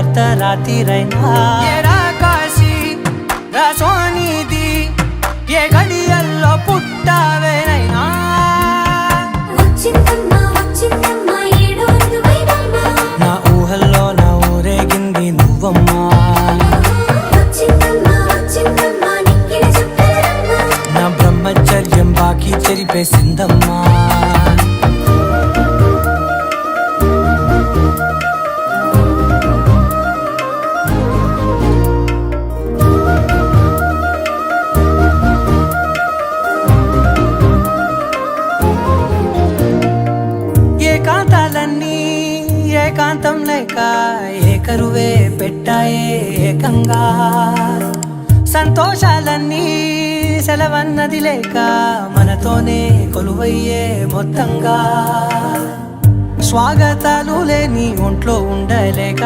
అర్ధరాత్రిరైనా కాశీ రసోనిది ఏ గడియల్లో పుట్టావేనైనా నా ఊహల్లో నా ఊరేగింది నువ్వమ్మా నా బ్రహ్మచర్యం బాకీ చెరిపేసిందమ్మా ఏకాంతాలన్నీ ఏకాంతం లేక ఏకరువే పెట్టాయే ఏకంగా సంతోషాలన్నీ సెలవన్నది లేక మనతోనే కొలువయ్యే మొత్తంగా స్వాగతాలు లేని ఒంట్లో ఉండలేక